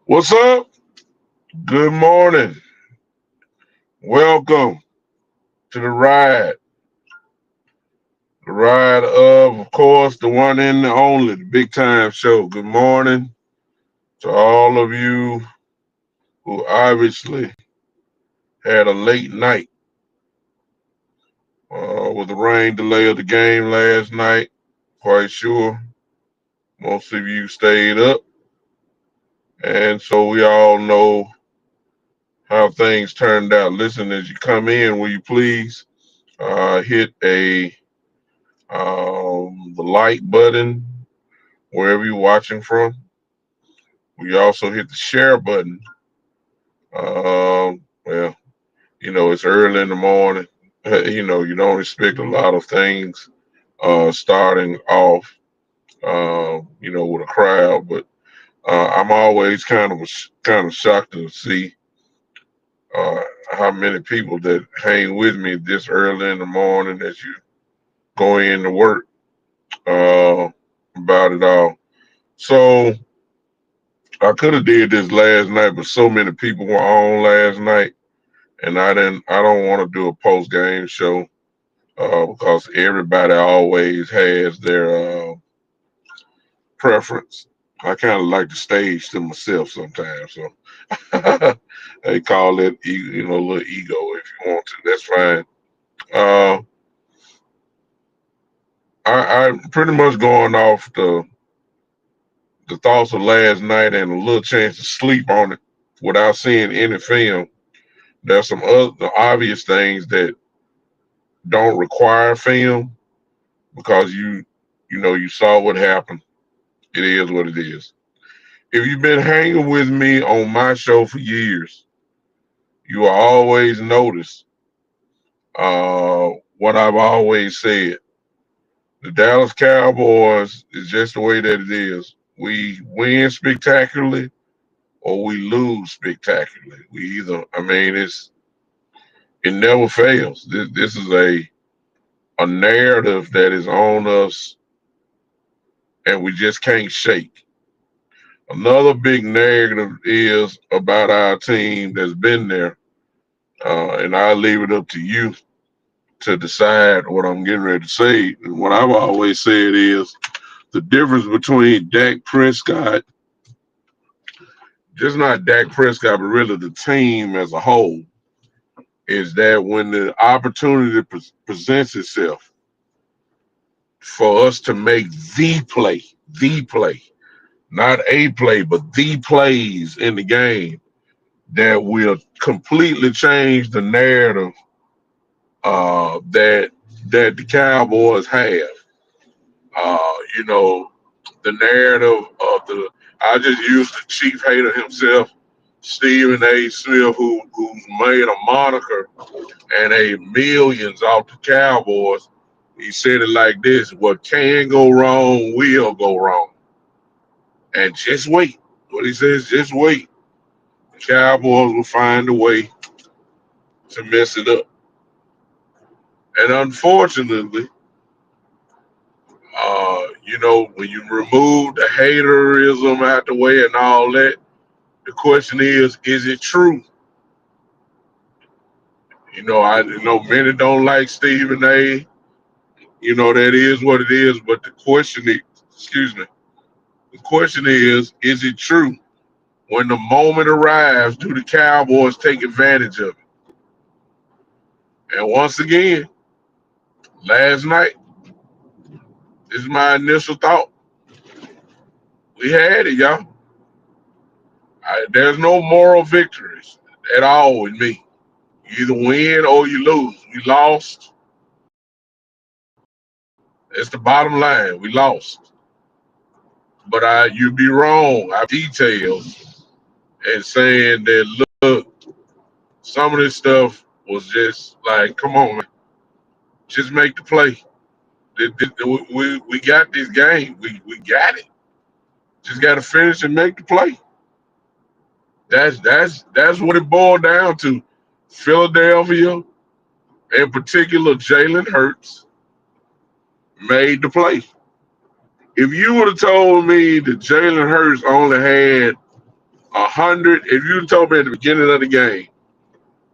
What's up? Good morning. Welcome to the ride. The ride of course, the one and the only, the big time show. Good morning to all of you who obviously had a late night with the rain delay of the game last night. Quite sure most of you stayed up. And so we all know how things turned out. Listen, as you come in, will you please hit the like button wherever you're watching from. We also hit the share button. Well, it's early in the morning. You don't expect a lot of things starting off, with a crowd, but I'm always kind of shocked to see how many people that hang with me this early in the morning as you go in to work about it all. So I could have did this last night, but so many people were on last night, and I didn't. I don't want to do a post game show because everybody always has their preference. I kind of like the stage to myself sometimes, so they call it, a little ego if you want to. That's fine. Uh, I'm pretty much going off the thoughts of last night and a little chance to sleep on it without seeing any film. There's some other obvious things that don't require film because you saw what happened. It is what it is. If you've been hanging with me on my show for years, you will always notice what I've always said. The Dallas Cowboys is just the way that it is. We win spectacularly or we lose spectacularly. It never fails. This is a narrative that is on us and we just can't shake. Another big negative is about our team that's been there, and I'll leave it up to you to decide what I'm getting ready to say. And what I've always said is the difference between Dak Prescott, just not Dak Prescott, but really the team as a whole, is that when the opportunity presents itself for us to make the play, not a play, but the plays in the game that will completely change the narrative that the Cowboys have. Uh, you know, the narrative of I just used the chief hater himself, Stephen A. Smith, who's made a moniker and a millions off the Cowboys. He said it like this: "What can go wrong will go wrong, and just wait." What he says, just wait. The Cowboys will find a way to mess it up. And unfortunately, when you remove the haterism out the way and all that, the question is it true? I know many don't like Stephen A. That is what it is. But excuse me, the question is it true? When the moment arrives, do the Cowboys take advantage of it? And once again, last night, this is my initial thought. We had it, y'all. There's no moral victories at all with me. You either win or you lose. We lost. It's the bottom line. We lost. But you'd be wrong. I details and saying that look, some of this stuff was just like, come on, man, just make the play. We got this game. We got it. Just got to finish and make the play. That's what it boiled down to. Philadelphia, in particular, Jalen Hurts made the play. If you would have told me that Jalen Hurts only had 100, if you told me at the beginning of the game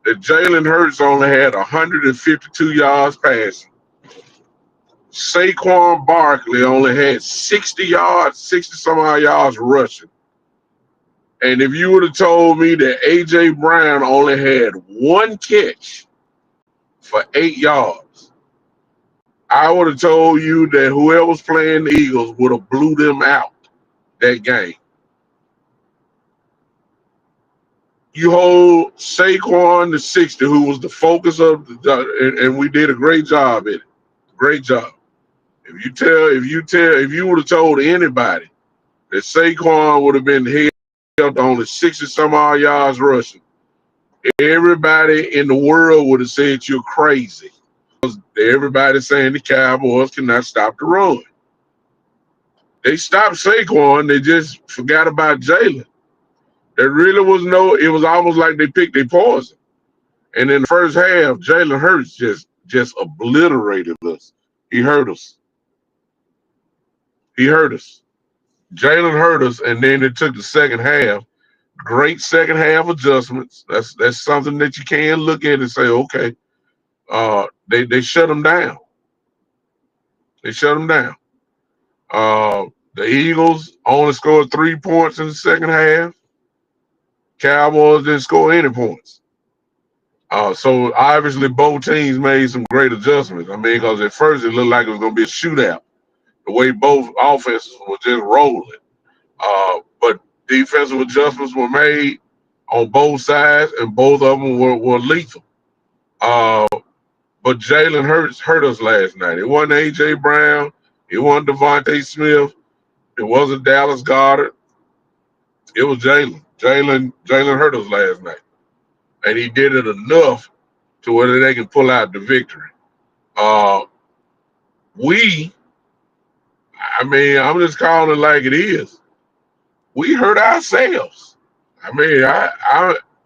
that Jalen Hurts only had 152 yards passing, Saquon Barkley only had 60 yards, 60 some odd yards rushing, and if you would have told me that A.J. Brown only had one catch for 8 yards, I would have told you that whoever was playing the Eagles would have blew them out that game. You hold Saquon to 60, who was the focus of and we did a great job at it. Great job. If you would have told anybody that Saquon would have been held to only 60 some odd yards rushing, everybody in the world would have said you're crazy. Everybody saying the Cowboys cannot stop the run. They stopped Saquon, they just forgot about Jalen. There really was it was almost like they picked their poison. And in the first half, Jalen Hurts just obliterated us. He hurt us. He hurt us. Jalen hurt us, and then it took the second half. Great second half adjustments. That's something that you can look at and say, okay, they shut them down. They shut them down. The Eagles only scored 3 points in the second half. Cowboys didn't score any points. So obviously both teams made some great adjustments. I mean, because at first it looked like it was going to be a shootout. The way both offenses were just rolling. But defensive adjustments were made on both sides, and both of them were lethal. Uh, but Jalen hurt us last night. It wasn't A.J. Brown. It wasn't Devontae Smith. It wasn't Dallas Goedert. It was Jalen. Jalen hurt us last night, and he did it enough to where they can pull out the victory. Uh, we, I mean, I'm just calling it like it is. We hurt ourselves. I mean,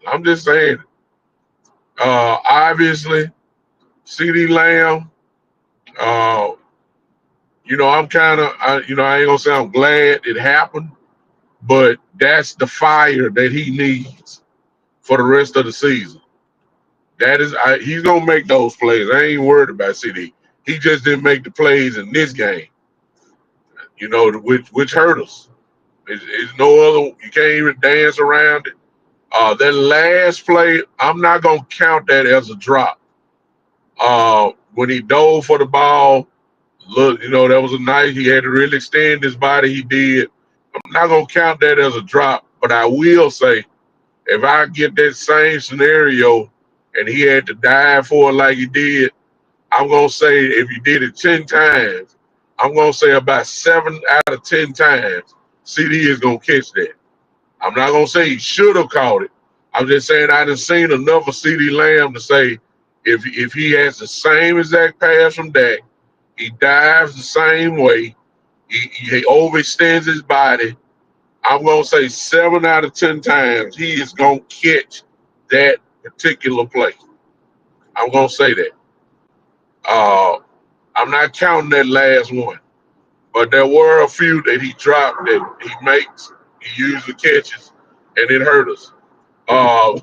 I'm just saying. Obviously, CD Lamb. Uh, I'm kind of, I ain't gonna say I'm glad it happened, but that's the fire that he needs for the rest of the season. He's gonna make those plays. I ain't worried about CD. He just didn't make the plays in this game, which hurt us. It's no other. You can't even dance around it. That last play, I'm not gonna count that as a drop. When he dove for the ball, look, that was a nice. He had to really extend his body. He did. I'm not gonna count that as a drop, but I will say if I get that same scenario and he had to dive for it like he did, I'm gonna say if he did it 10 times, I'm gonna say about 7 out of 10 times, CD is gonna catch that. I'm not gonna say he should have caught it. I'm just saying I done seen enough of CD Lamb to say if he has the same exact pass from Dak, he dives the same way, he overextends his body. I'm gonna say 7 out of 10 times he is gonna catch that particular play. I'm gonna say that. Uh, I'm not counting that last one, but there were a few that he dropped that he makes. He usually catches, and it hurt us. Uh,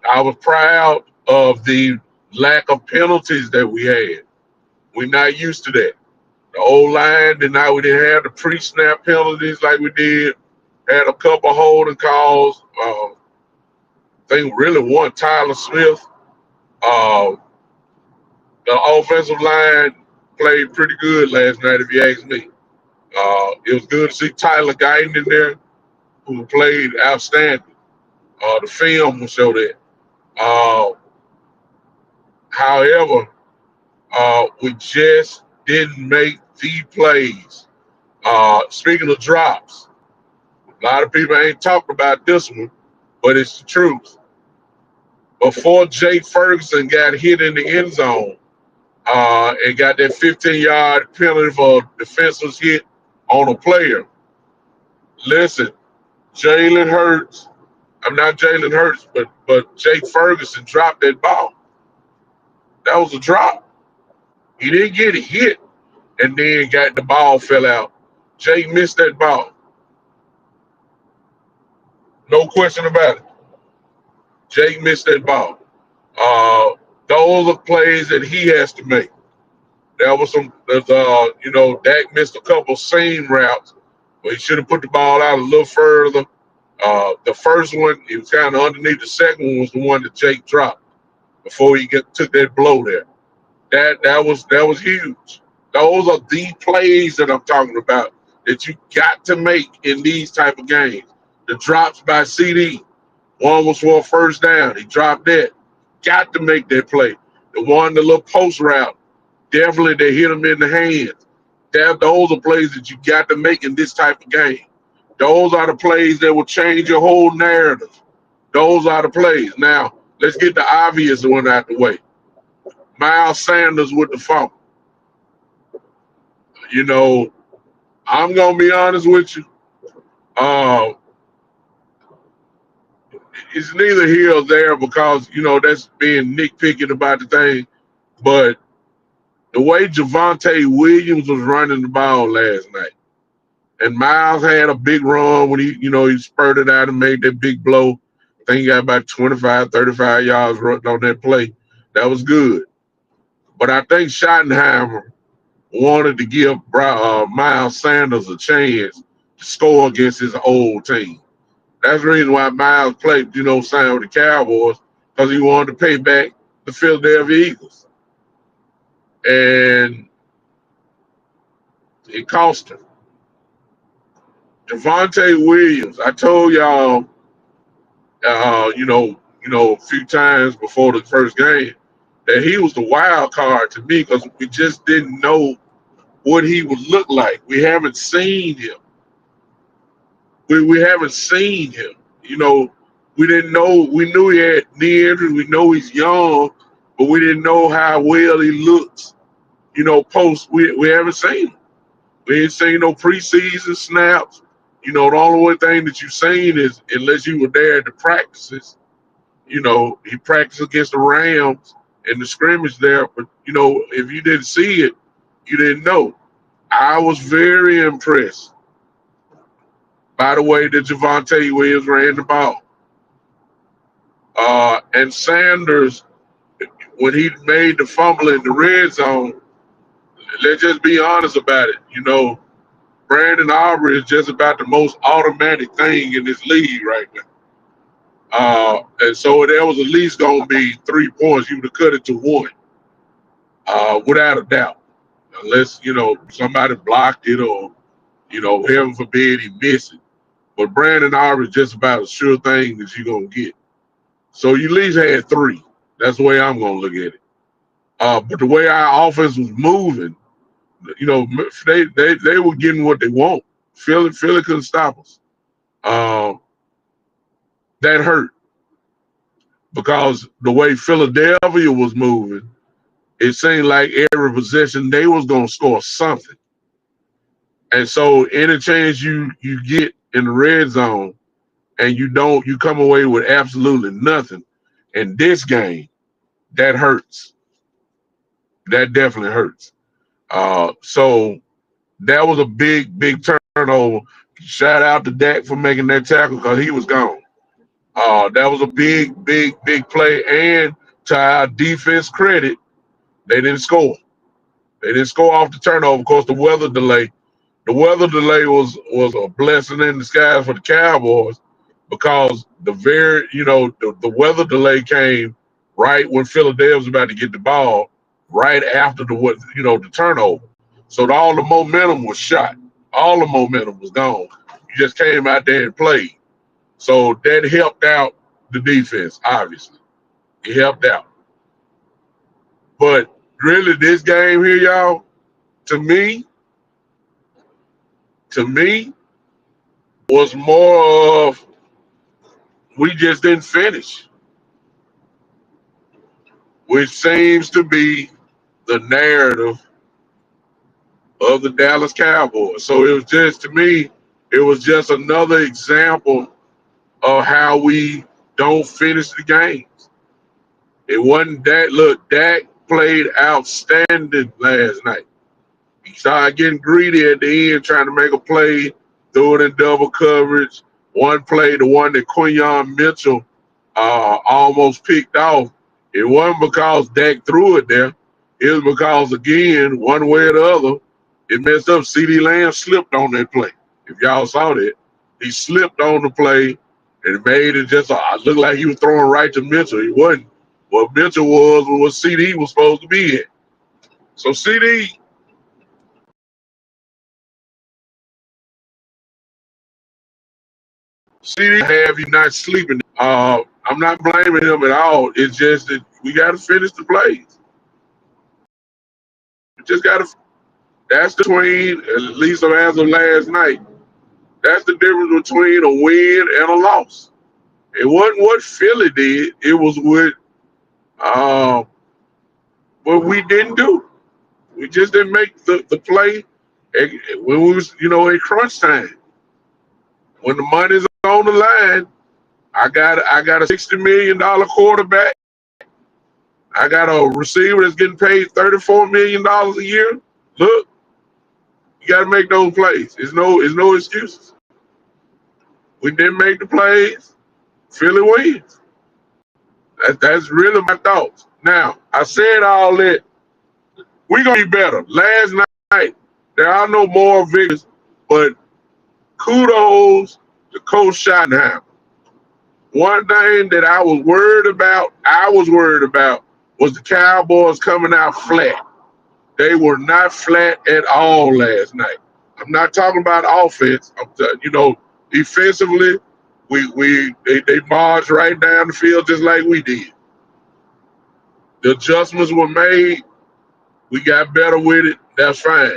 I was proud of the lack of penalties that we had. We're not used to that. The old line we didn't have the pre-snap penalties like we did. Had a couple holding calls. I think really one Tyler Smith. Uh, the offensive line played pretty good last night, if you ask me. It was good to see Tyler Guyton in there, who played outstanding. The film will show that. Uh, However, we just didn't make the plays. Speaking of drops, a lot of people ain't talked about this one, but it's the truth. Before Jake Ferguson got hit in the end zone and got that 15-yard penalty for defenseless hit on a player, listen, Jalen Hurts, I'm not Jalen Hurts, but Jake Ferguson dropped that ball. That was a drop. He didn't get hit and then got the ball fell out. Jake missed that ball. No question about it. Jake missed that ball. Uh, those are plays that he has to make. There was Dak missed a couple seam routes, but he should have put the ball out a little further. The first one, it was kind of underneath. The second one was the one that Jake dropped before he took that blow there. That was huge. Those are the plays that I'm talking about that you got to make in these type of games. The drops by CD, one was for a first down. He dropped that. Got to make that play. The little post route, definitely they hit him in the hands. Those are plays that you got to make in this type of game. Those are the plays that will change your whole narrative. Those are the plays. Now, let's get the obvious one out the way. Miles Sanders with the fumble. I'm going to be honest with you. Uh, it's neither here or there because, that's being nitpicking about the thing. But the way Javonte Williams was running the ball last night, And Miles had a big run when he spurted out and made that big blow. I think he got about 25, 35 yards on that play. That was good. But I think Schottenheimer wanted to give Miles Sanders a chance to score against his old team. That's the reason why Miles played, signed with the Cowboys, because he wanted to pay back the Philadelphia Eagles. And it cost him. Javonte Williams, I told y'all, a few times before the first game that he was the wild card to me because we just didn't know what he would look like. We haven't seen him. We haven't seen him. You know, we didn't know. We knew he had knee injuries. We know he's young, but we didn't know how well he looks. Post we haven't seen him. We ain't seen no preseason snaps. The only thing that you've seen is, unless you were there at the practices, he practiced against the Rams in the scrimmage there. But, if you didn't see it, you didn't know. I was very impressed by the way that Javonte Williams ran the ball. And Sanders, when he made the fumble in the red zone, let's just be honest about it. Brandon Aubrey is just about the most automatic thing in this league right now. And so there was at least going to be 3 points. You would have cut it to 1, without a doubt. Unless, somebody blocked it or, heaven forbid he missed it. But Brandon Aubrey is just about a sure thing that you're going to get. So you at least had 3. That's the way I'm going to look at it. But the way our offense was moving, they were getting what they want. Philly couldn't stop us. That hurt because the way Philadelphia was moving, it seemed like every possession they was going to score something. And so any chance you get in the red zone and you come away with absolutely nothing. In this game, that hurts. That definitely hurts. So that was a big turnover. Shout out to Dak for making that tackle because he was gone. That was a big play. And to our defense credit, they didn't score. They didn't score off the turnover. Of course, the weather delay. The weather delay was a blessing in disguise for the Cowboys because the weather delay came right when Philadelphia was about to get the ball, right after the turnover. So all the momentum was shot. All the momentum was gone. You just came out there and played. So that helped out the defense, obviously. It helped out. But really, this game here, y'all, to me, was more of we just didn't finish, which seems to be the narrative of the Dallas Cowboys. So it was just, to me, it was just another example of how we don't finish the games. It wasn't that. Look, Dak played outstanding last night. He started getting greedy at the end, trying to make a play, threw it in double coverage. One play, the one that Quinyon Mitchell almost picked off, it wasn't because Dak threw it there. It was because, again, one way or the other, it messed up. CeeDee Lamb slipped on that play. If y'all saw that, he slipped on the play and it made it just look like he was throwing right to Mitchell. He wasn't. What Mitchell was what CeeDee was supposed to be in. So CeeDee have you not sleeping. I'm not blaming him at all. It's just that we got to finish the plays. We just got to. That's between, at least as of last night, that's the difference between a win and a loss. It wasn't what Philly did. It was what we didn't do. We just didn't make the play when we was, in crunch time. When the money's on the line, I got a $60 million quarterback. I got a receiver that's getting paid $34 million a year. Look, You got to make those plays. It's no excuses. We didn't make the plays. Philly wins. That's really my thoughts. Now, I said all that. We're going to be better. Last night, there are no more victories, but kudos to Coach Schottenheimer. One thing that I was worried about was the Cowboys coming out flat. They were not flat at all last night. I'm not talking about offense. Defensively, they marched right down the field just like we did. The adjustments were made. We got better with it. That's fine.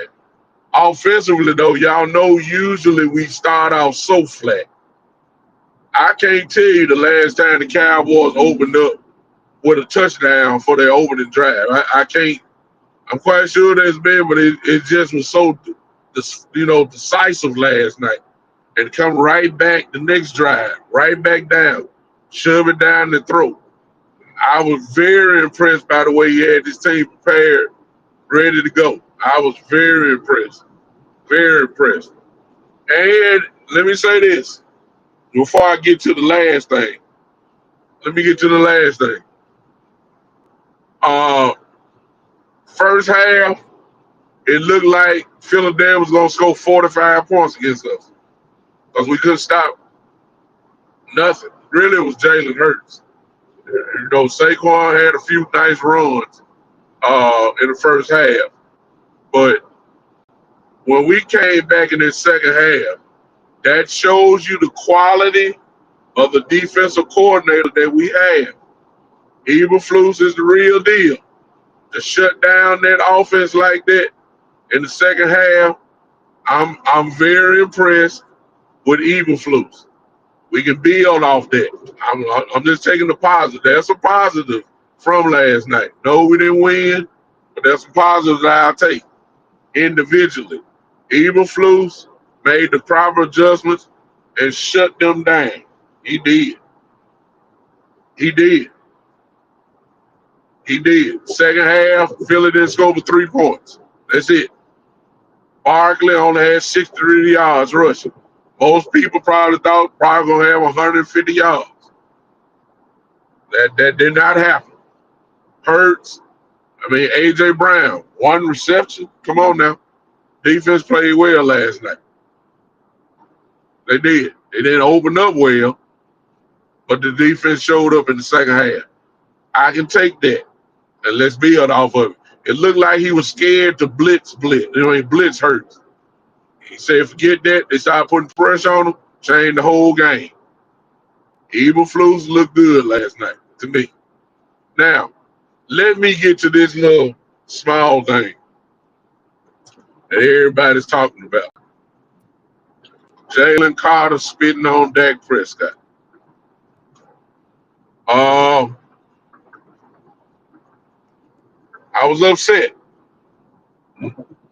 Offensively, though, y'all know usually we start off so flat. I can't tell you the last time the Cowboys opened up with a touchdown for their opening drive. I can't. I'm quite sure there's been, but it just was so, decisive last night. And come right back the next drive, right back down, shove it down the throat. I was very impressed by the way he had this team prepared, ready to go. I was very impressed. Very impressed. And let me say this before I get to the last thing. Let me get to the last thing. Uh, First half, it looked like Philadelphia was going to score 45 points against us because we couldn't stop nothing. Really, it was Jalen Hurts. Saquon had a few nice runs in the first half, but when we came back in the second half, that shows you the quality of the defensive coordinator that we have. Eberflus is the real deal. To shut down that offense like that in the second half, I'm very impressed with Eberflus. We can build off that. I'm just taking the positive. That's a positive from last night. No, we didn't win, but that's a positive that I'll take individually. Eberflus made the proper adjustments and shut them down. He did. He did. He did. Second half, Philly didn't score for 3 points. That's it. Barkley only had 63 yards rushing. Most people probably thought going to have 150 yards. That did not happen. A.J. Brown, 1 reception. Come on now. Defense played well last night. They did. They didn't open up well, but the defense showed up in the second half. I can take that, and let's build off of it. It looked like he was scared to blitz. Blitz hurts. He said, forget that. They started putting pressure on him, changed the whole game. Eberflus looked good last night to me. Now, let me get to this little small thing that everybody's talking about. Jalen Carter spitting on Dak Prescott. I was upset.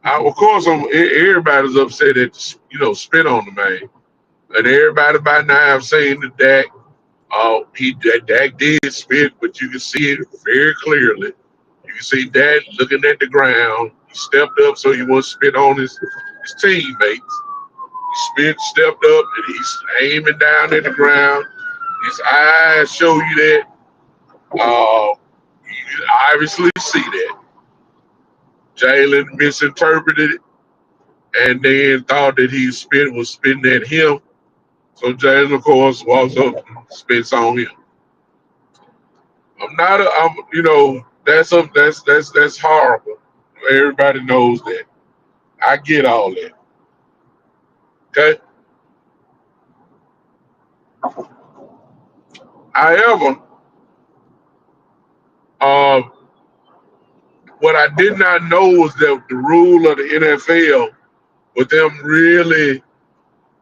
Of course, everybody's upset at spit on the man, and everybody by now have seen the Dak. Dak did spit, but you can see it very clearly. You can see Dak looking at the ground. He stepped up so he wouldn't spit on his teammates. He stepped up, and he's aiming down at the ground. His eyes show you that. You can obviously see that. Jalen misinterpreted it and then thought that was spitting at him. So Jalen, of course, walks up and spits on him. That's horrible. Everybody knows that. I get all that. Okay. However, uh, what I did not know was that the rule of the NFL, with them really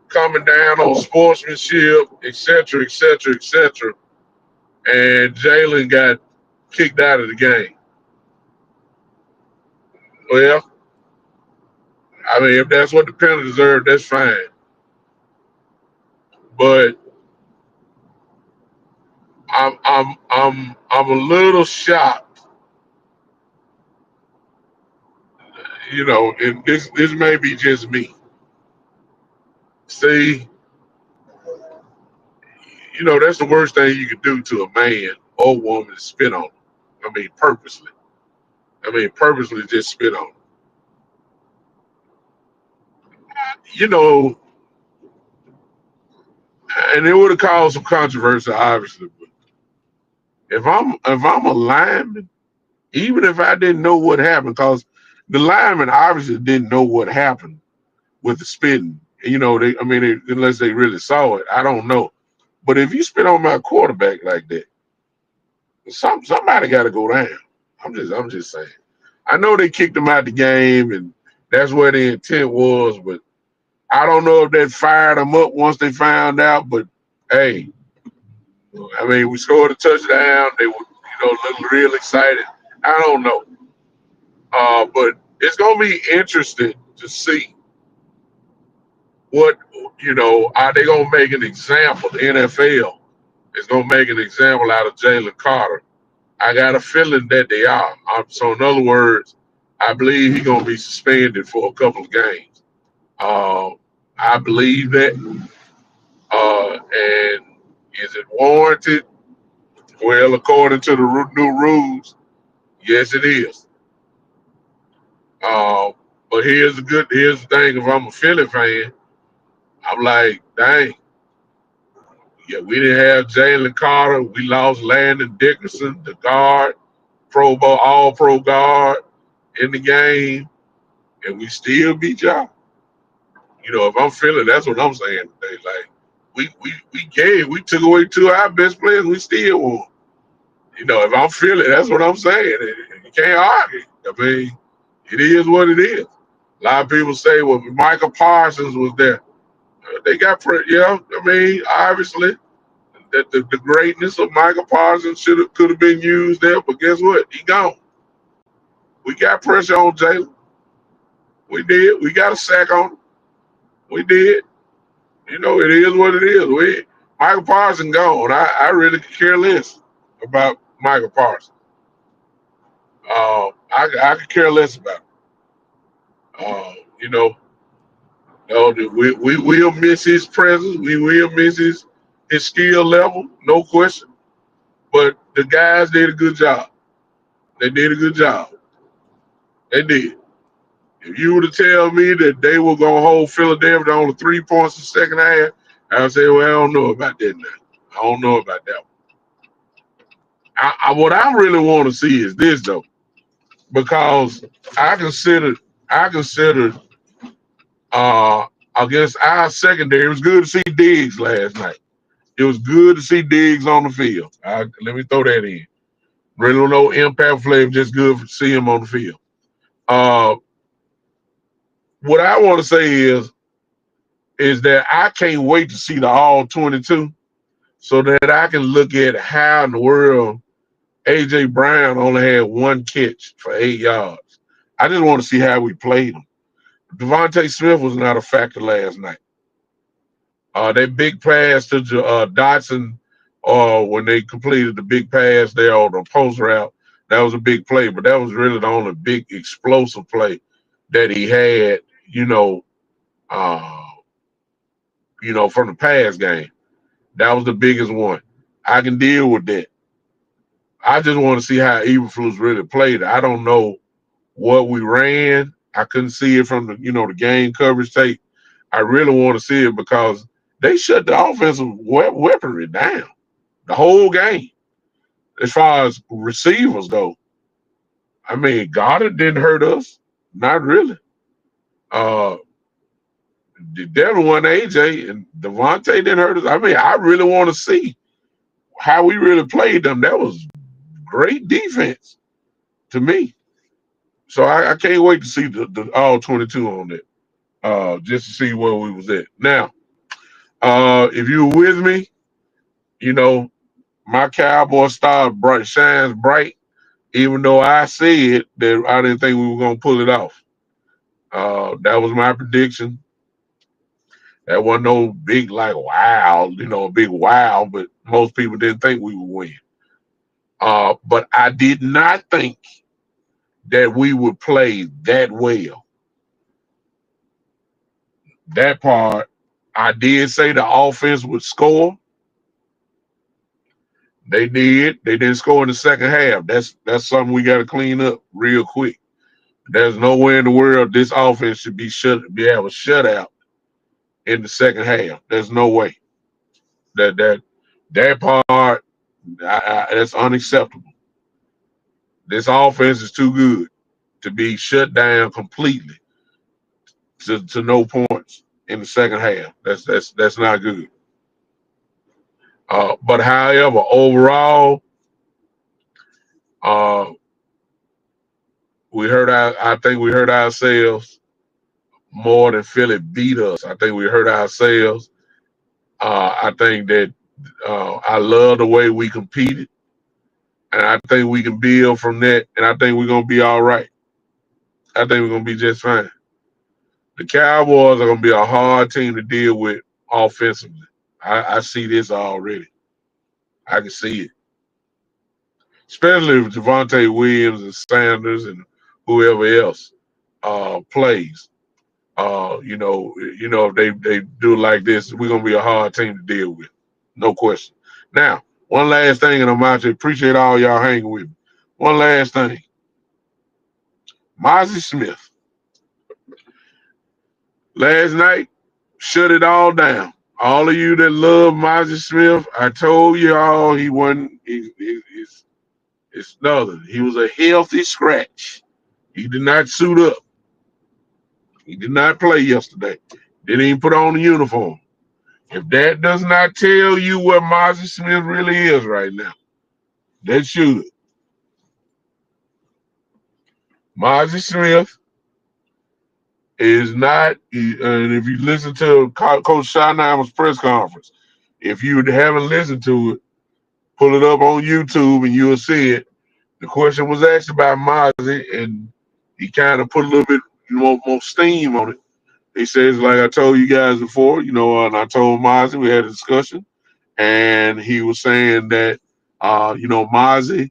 coming down on sportsmanship, et cetera, et cetera, et cetera, and Jalen got kicked out of the game. Well, if that's what the penalty deserved, that's fine. But I'm a little shocked. And this may be just me. See, that's the worst thing you could do to a man or woman is spit on them. I mean, purposely. Purposely just spit on them. You know, and it would have caused some controversy, obviously. But if I'm a lineman, even if I didn't know what happened, because the lineman obviously didn't know what happened with the spitting. Unless they really saw it, I don't know. But if you spit on my quarterback like that, somebody got to go down. I'm just saying. I know they kicked him out the game, and that's where the intent was. But I don't know if that fired them up once they found out. But hey, we scored a touchdown. They were, looking real excited. I don't know, but it's gonna be interesting to see what are they gonna make an example. The NFL is gonna make an example out of Jalen Carter. I got a feeling that they are. So in other words, I believe he's gonna be suspended for a couple of games. Uh, I believe that. And is it warranted? Well, according to the new rules, yes, it is. Uh, but here's the thing. If I'm a Philly fan, I'm like, dang, yeah, we didn't have Jalen Carter. We lost Landon Dickerson, the guard, Pro Bowl, All Pro guard in the game, and we still beat y'all. If I'm feeling, that's what I'm saying today. Like we took away two of our best players, we still won. If I'm feeling, that's what I'm saying. You can't argue. It is what it is. A lot of people say, well, if Michael Parsons was there, they got obviously that the greatness of Michael Parsons could have been used there, but guess what? He gone. We got pressure on Jalen. We did. We got a sack on him. We did. It is what it is. Michael Parsons gone. I really care less about Michael Parsons. I could care less about him. Uh, you know, we will miss his presence. We will miss his skill level, no question. But the guys did a good job. They did a good job. They did. If you were to tell me that they were gonna hold Philadelphia to only 3 points in the second half, I would say, well, I don't know about that now. I don't know about that one. What I really want to see is this though, because I considered uh against our secondary. It was good to see Diggs last night. It was good to see Diggs on the field. Let me throw that in. Really no impact play, just good to see him on the field. Uh, what I want to say is that I can't wait to see the all 22 so that I can look at how in the world AJ Brown only had one catch for 8 yards. I just want to see how we played him. Devontae Smith was not a factor last night. That big pass to Dotson, when they completed the big pass there on the post route, that was a big play. But that was really the only big explosive play that he had. Uh, from the pass game. That was the biggest one. I can deal with that. I just want to see how Eberflus really played. I don't know what we ran. I couldn't see it from the game coverage tape. I really want to see it because they shut the offensive weaponry down the whole game. As far as receivers go, Goddard didn't hurt us. Not really. Uh, Devin won AJ and Devontae didn't hurt us. I really want to see how we really played them. That was great defense to me. So I can't wait to see the all 22 on that. Just to see where we was at. Now, if you were with me, you know, my Cowboy star shines bright, even though I said that I didn't think we were gonna pull it off. That was my prediction. That wasn't no big wow, a big wow, but most people didn't think we would win. But I did not think that we would play that well. That part, I did say the offense would score. They did. They didn't score in the second half. That's something we got to clean up real quick. There's nowhere in the world this offense should be have a shutout in the second half. There's no way. That part that's unacceptable. This offense is too good to be shut down completely to no points in the second half. That's not good. But however, overall, uh, I think we hurt ourselves more than Philly beat us. I think we hurt ourselves. I think that I love the way we competed, and I think we can build from that. And I think we're gonna be all right. I think we're gonna be just fine. The Cowboys are gonna be a hard team to deal with offensively. I see this already. I can see it, especially if Javonte Williams and Sanders and whoever else plays. If they do like this, we're gonna be a hard team to deal with, no question. Now, one last thing, and I'm out to appreciate all y'all hanging with me. One last thing, Mazi Smith last night shut it all down. All of you that love Mazi Smith, I told y'all he wasn't. It's nothing. He was a healthy scratch. He did not suit up. He did not play yesterday. Didn't even put on the uniform. If that does not tell you what Mazi Smith really is right now, that should. Mazi Smith is not, and if you listen to Coach Schottenheimer's press conference, if you haven't listened to it, pull it up on YouTube and you'll see it. The question was asked about Mazi, and he kind of put a little bit more steam on it. He says, like I told you guys before, and I told Mazi, we had a discussion, and he was saying that, Mazi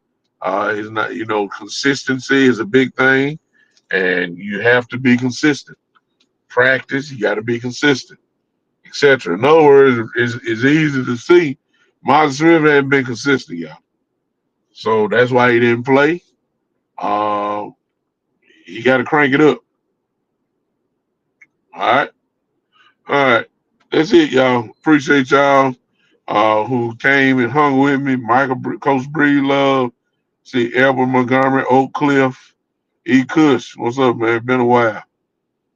is not, consistency is a big thing, and you have to be consistent. Practice, you got to be consistent, etc. In other words, it's easy to see Mazi Smith hadn't been consistent, y'all. So that's why he didn't play. Uh, you got to crank it up. All right. All right. That's it, y'all. Appreciate y'all who came and hung with me. Coach Bree Love, see Albert Montgomery, Oak Cliff, E. Cush. What's up, man? Been a while.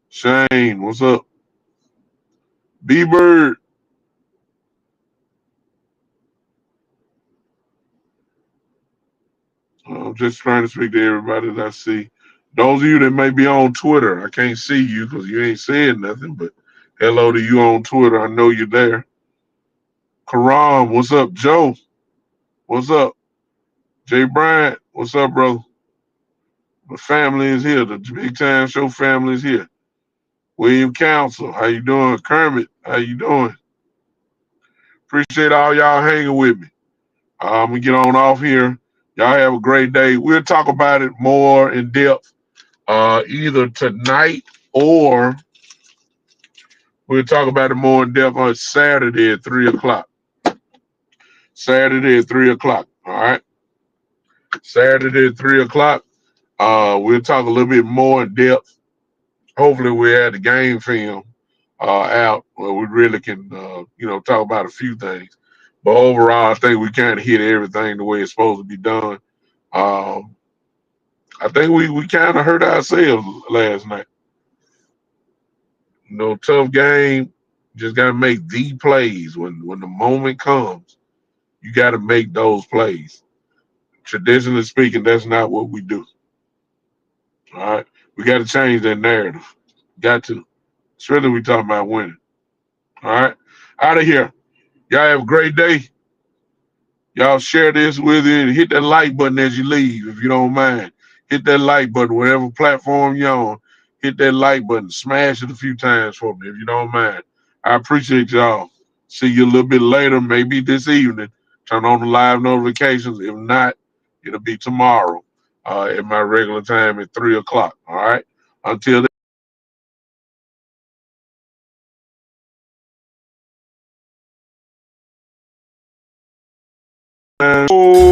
Shane, what's up? B Bird. I'm just trying to speak to everybody that I see. Those of you that may be on Twitter, I can't see you because you ain't saying nothing, but hello to you on Twitter. I know you're there. Karam, what's up? Joe, what's up? Jay Bryant, what's up, bro? The family is here. The Big Time Show family is here. William Council, how you doing? Kermit, how you doing? Appreciate all y'all hanging with me. I'm gonna get on off here. Y'all have a great day. We'll talk about it more in depth either tonight or we'll talk about it more in depth on Saturday at 3 o'clock. Saturday at 3 o'clock. All right. Saturday at 3 o'clock. We'll talk a little bit more in depth. Hopefully, we have the game film out where we really can, talk about a few things. But overall, I think we kind of hit everything the way it's supposed to be done. Um, I think we kind of hurt ourselves last night. Tough game. Just got to make the plays when the moment comes. You got to make those plays. Traditionally speaking, that's not what we do. All right, we got to change that narrative. Got to. Especially we talking about winning. All right, out of here. Y'all have a great day. Y'all share this with you and hit that like button as you leave, if you don't mind. Hit that like button, whatever platform you're on. Hit that like button. Smash it a few times for me, if you don't mind. I appreciate y'all. See you a little bit later, maybe this evening. Turn on the live notifications. If not, it'll be tomorrow. at my regular time at 3 o'clock. All right. Until then.